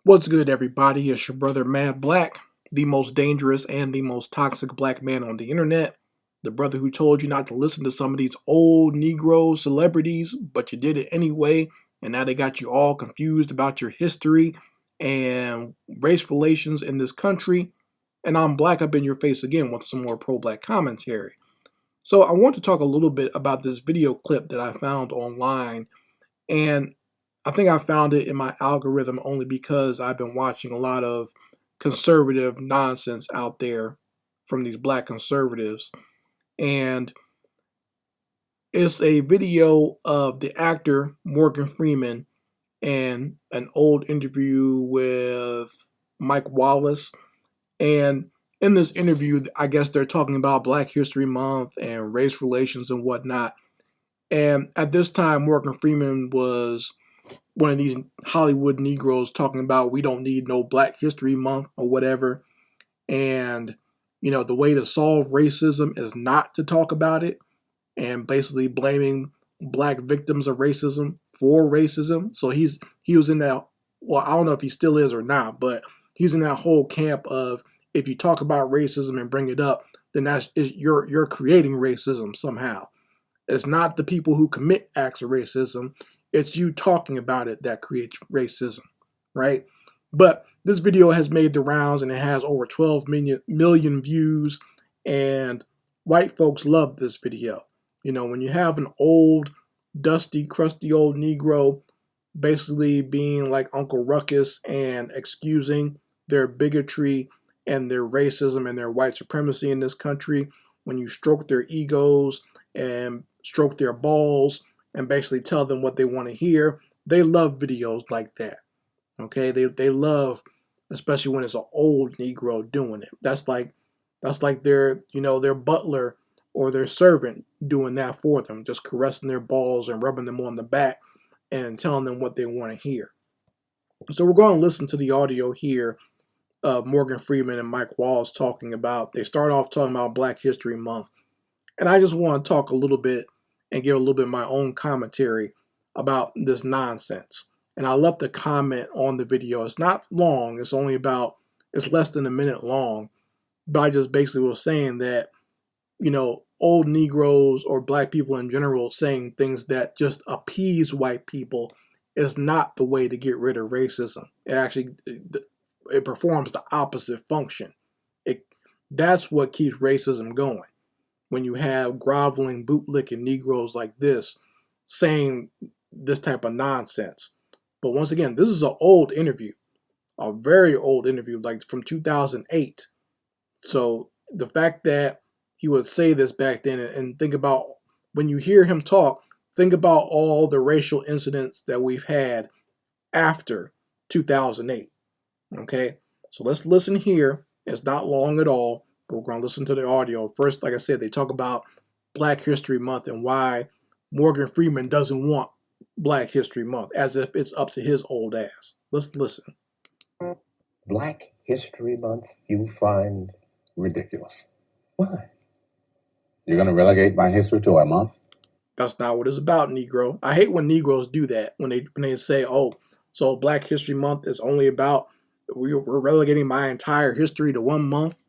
What's good, everybody? It's your brother Mad Black, the most dangerous and the most toxic black man on the internet. The brother who told you not to listen to some of these old Negro celebrities, but you did it anyway, and now they got you all confused about your history and race relations in this country. And I'm black up in your face again with some more pro black commentary. So, I want to talk a little bit about this video clip that I found online, and I think I found it in my algorithm only because I've been watching a lot of conservative nonsense out there from these black conservatives. And it's a video of the actor Morgan Freeman and an old interview with Mike Wallace. And in this interview, I guess they're talking about Black History Month and race relations and whatnot. And at this time, Morgan Freeman was one of these Hollywood Negroes talking about we don't need no Black History Month or whatever. And, the way to solve racism is not to talk about it and basically blaming black victims of racism for racism. So he was in that, well, I don't know if he still is or not, but he's in that whole camp of if you talk about racism and bring it up, then you're creating racism somehow. It's not the people who commit acts of racism. It's you talking about it that creates racism, right? But this video has made the rounds and it has over 12 million views, and white folks love this video. When you have an old, dusty, crusty old Negro basically being like Uncle Ruckus and excusing their bigotry and their racism and their white supremacy in this country, when you stroke their egos and stroke their balls and basically tell them what they want to hear, they love videos like that. Okay, they love, especially when it's an old Negro doing it. That's like their butler or their servant doing that for them, just caressing their balls and rubbing them on the back and telling them what they want to hear. So we're going to listen to the audio here of Morgan Freeman and Mike Wallace talking about. They start off talking about Black History Month, and I just want to talk a little bit and give a little bit of my own commentary about this nonsense. And I left a comment on the video. It's not long. It's less than a minute long. But I just basically was saying that, old Negroes or black people in general saying things that just appease white people is not the way to get rid of racism. It performs the opposite function. That's what keeps racism going. When you have groveling, bootlicking Negroes like this saying this type of nonsense. But once again, this is an old interview, a very old interview, like from 2008. So the fact that he would say this back then, and think about when you hear him talk, think about all the racial incidents that we've had after 2008. Okay, so let's listen here. It's not long at all, but we're going to listen to the audio. First, like I said, they talk about Black History Month and why Morgan Freeman doesn't want Black History Month, as if it's up to his old ass. Let's listen. Black History Month you find ridiculous. Why? You're going to relegate my history to a month? That's not what it's about, Negro. I hate when Negroes do that, when they say, oh, so Black History Month is only about, we're relegating my entire history to 1 month.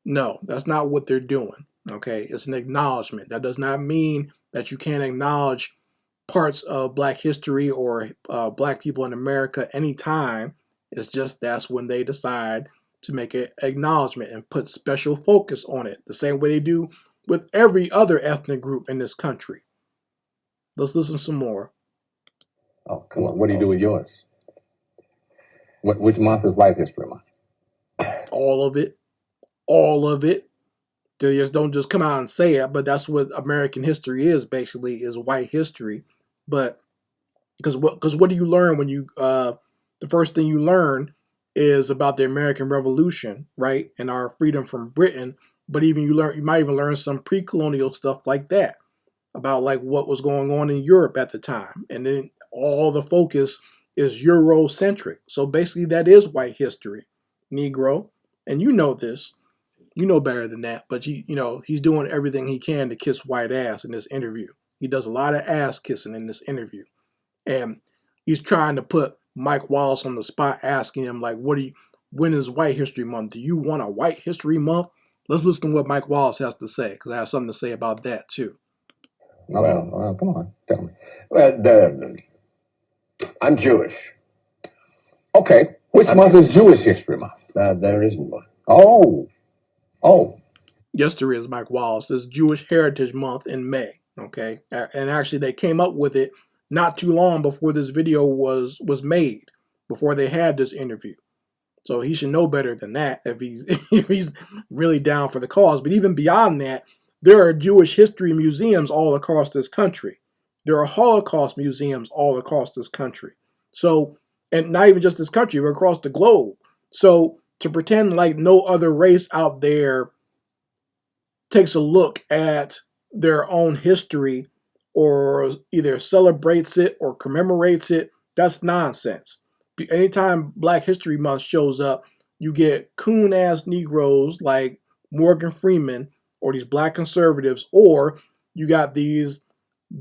No, that's not what they're doing. Okay, it's an acknowledgement. That does not mean that you can't acknowledge parts of Black history or Black people in America anytime. It's just that's when they decide to make an acknowledgement and put special focus on it, the same way they do with every other ethnic group in this country. Let's listen some more. Oh, come on. What do you do with yours? Which month is White History Month? All of it. All of it. They just don't just come out and say it, but that's what American history is, basically, is white history. But because what do you learn when you the first thing you learn is about the American Revolution, right, and our freedom from Britain. But you might even learn some pre-colonial stuff like that, about like what was going on in Europe at the time, and then all the focus is Eurocentric. So basically, that is white history, Negro, and you know this. You know better than that, but he's doing everything he can to kiss white ass in this interview. He does a lot of ass kissing in this interview, and he's trying to put Mike Wallace on the spot asking him, like, when is White History Month? Do you want a White History Month? Let's listen to what Mike Wallace has to say, because I have something to say about that, too. Well, come on, tell me. Well, I'm Jewish. Okay, which month is Jewish History Month? There isn't one. Oh. Yes, there is, Mike Wallace. There's Jewish Heritage Month in May, okay? And actually, they came up with it not too long before this video was made, before they had this interview. So he should know better than that if he's if he's really down for the cause. But even beyond that, there are Jewish history museums all across this country. There are Holocaust museums all across this country. So, and not even just this country, but across the globe. So to pretend like no other race out there takes a look at their own history or either celebrates it or commemorates it, that's nonsense. Anytime Black History Month shows up, you get coon-ass Negroes like Morgan Freeman or these black conservatives, or you got these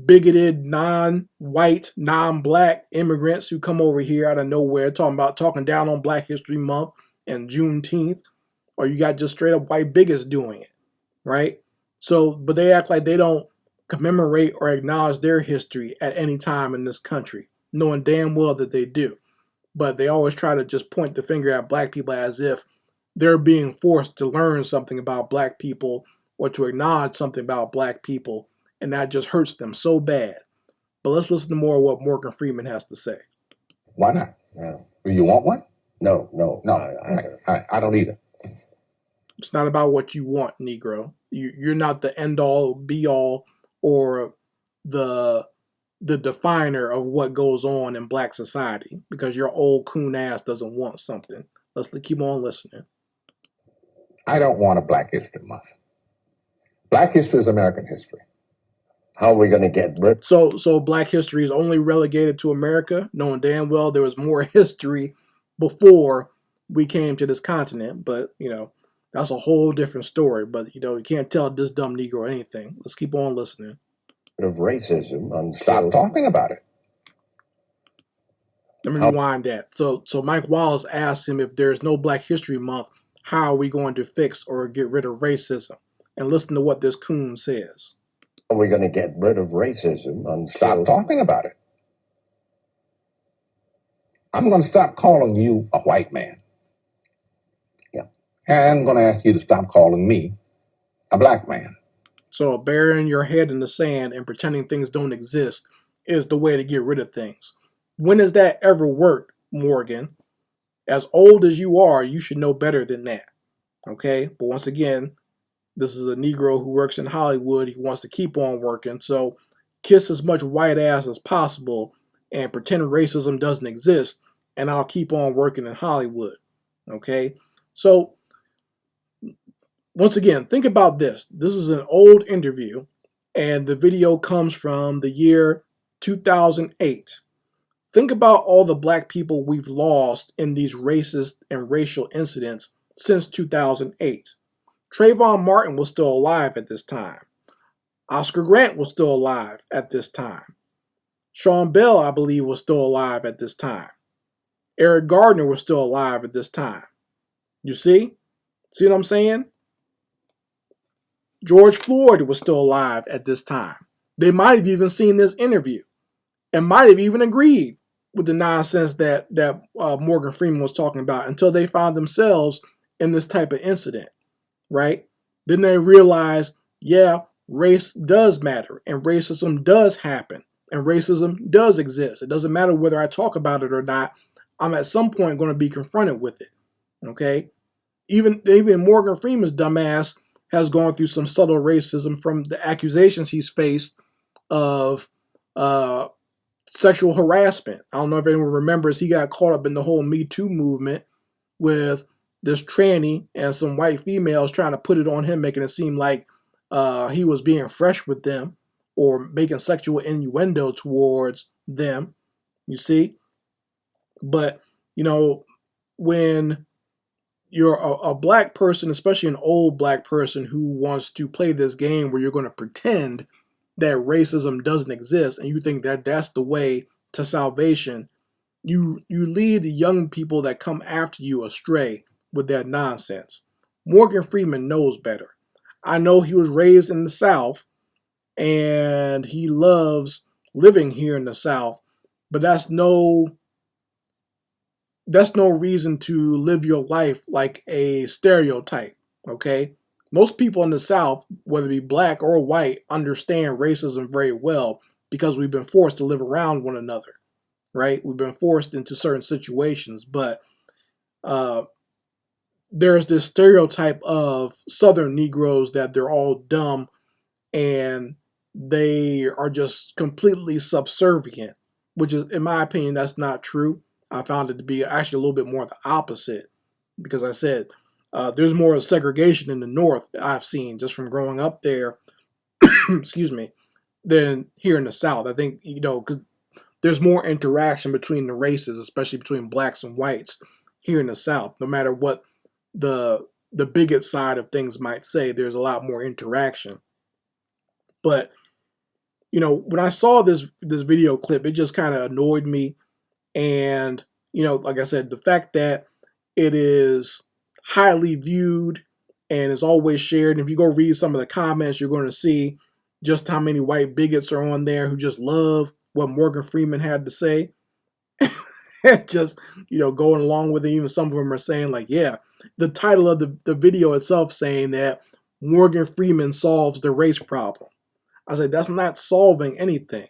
bigoted, non-white, non-black immigrants who come over here out of nowhere talking down on Black History Month and Juneteenth, or you got just straight up white bigots doing it, right? So, but they act like they don't commemorate or acknowledge their history at any time in this country, knowing damn well that they do. But they always try to just point the finger at black people as if they're being forced to learn something about black people or to acknowledge something about black people, and that just hurts them so bad. But let's listen to more of what Morgan Freeman has to say. Why not? Do you want one? No. I don't either. It's not about what you want, Negro. You're not the end-all, be-all, or the definer of what goes on in black society, because your old coon ass doesn't want something. Let's keep on listening. I don't want a Black History Month. Black history is American history. How are we going to get rid? So black history is only relegated to America, knowing damn well there was more history before we came to this continent. But, that's a whole different story. But, you can't tell this dumb Negro anything. Let's keep on listening. Of racism. Stop talking about it. Let me rewind that. So Mike Wallace asked him, if there's no Black History Month, how are we going to fix or get rid of racism? And listen to what this coon says. How are we going to get rid of racism? Stop talking about it. I'm going to stop calling you a white man. Yeah. And I'm going to ask you to stop calling me a black man. So burying your head in the sand and pretending things don't exist is the way to get rid of things. When has that ever worked, Morgan? As old as you are, you should know better than that. Okay? But once again, this is a Negro who works in Hollywood. He wants to keep on working. So kiss as much white ass as possible and pretend racism doesn't exist, and I'll keep on working in Hollywood. Okay? So once again, think about this. This is an old interview, and the video comes from the year 2008. Think about all the black people we've lost in these racist and racial incidents since 2008. Trayvon Martin was still alive at this time. Oscar Grant was still alive at this time. Sean Bell, I believe, was still alive at this time. Eric Gardner was still alive at this time. You see? See what I'm saying? George Floyd was still alive at this time. They might have even seen this interview and might have even agreed with the nonsense that Morgan Freeman was talking about until they found themselves in this type of incident, right? Then they realized, yeah, race does matter and racism does happen and racism does exist. It doesn't matter whether I talk about it or not. I'm at some point going to be confronted with it, okay? Even Morgan Freeman's dumbass has gone through some subtle racism from the accusations he's faced of sexual harassment. I don't know if anyone remembers, he got caught up in the whole Me Too movement with this tranny and some white females trying to put it on him, making it seem like he was being fresh with them or making sexual innuendo towards them, you see? But, when you're a black person, especially an old black person who wants to play this game where you're going to pretend that racism doesn't exist and you think that that's the way to salvation, You lead the young people that come after you astray with that nonsense. Morgan Freeman knows better. I know he was raised in the South and he loves living here in the South, but that's no reason to live your life like a stereotype, okay? Most people in the South, whether it be black or white, understand racism very well because we've been forced to live around one another, right? We've been forced into certain situations, but uh, there's this stereotype of Southern Negroes that they're all dumb and they are just completely subservient, which is, in my opinion, that's not true. I found it to be actually a little bit more the opposite because I said there's more segregation in the North I've seen just from growing up there, excuse me, than here in the South. I think, because there's more interaction between the races, especially between blacks and whites here in the South. No matter what the bigot side of things might say, there's a lot more interaction. But when I saw this video clip, it just kind of annoyed me. And like I said, the fact that it is highly viewed and is always shared. And if you go read some of the comments, you're going to see just how many white bigots are on there who just love what Morgan Freeman had to say. Just going along with it. Even some of them are saying like, yeah, the title of the video itself saying that Morgan Freeman solves the race problem. I said, that's not solving anything.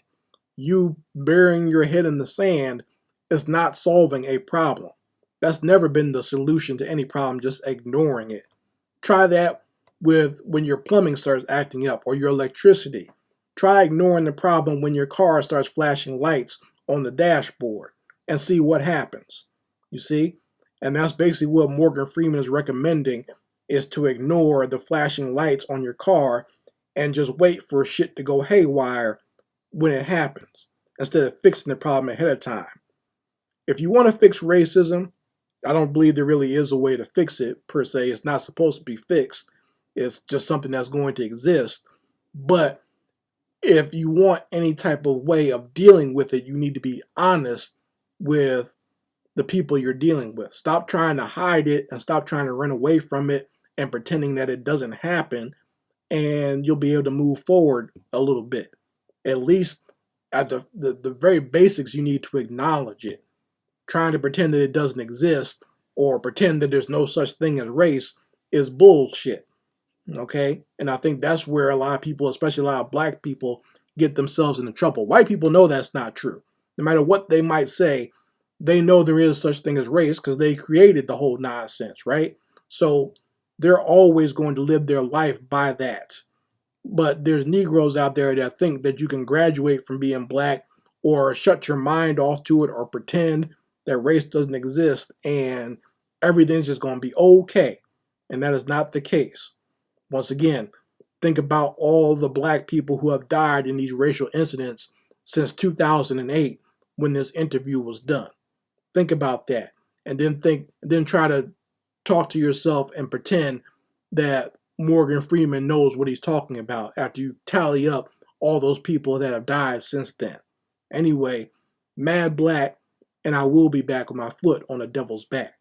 You burying your head in the sand is not solving a problem. That's never been the solution to any problem, just ignoring it. Try that with when your plumbing starts acting up or your electricity. Try ignoring the problem when your car starts flashing lights on the dashboard and see what happens. You see? And that's basically what Morgan Freeman is recommending, is to ignore the flashing lights on your car and just wait for shit to go haywire when it happens instead of fixing the problem ahead of time. If you want to fix racism, I don't believe there really is a way to fix it per se. It's not supposed to be fixed. It's just something that's going to exist. But if you want any type of way of dealing with it, you need to be honest with the people you're dealing with. Stop trying to hide it and stop trying to run away from it and pretending that it doesn't happen, and you'll be able to move forward a little bit. At least at the very basics, you need to acknowledge it. Trying to pretend that it doesn't exist or pretend that there's no such thing as race is bullshit. Okay? And I think that's where a lot of people, especially a lot of black people, get themselves into trouble. White people know that's not true. No matter what they might say, they know there is such thing as race because they created the whole nonsense, right? So they're always going to live their life by that. But there's Negroes out there that think that you can graduate from being black or shut your mind off to it or pretend that race doesn't exist and everything's just going to be okay. And that is not the case. Once again, think about all the black people who have died in these racial incidents since 2008 when this interview was done. Think about that. And then try to talk to yourself and pretend that Morgan Freeman knows what he's talking about after you tally up all those people that have died since then. Anyway, Mad Black, and I will be back with my foot on the devil's back.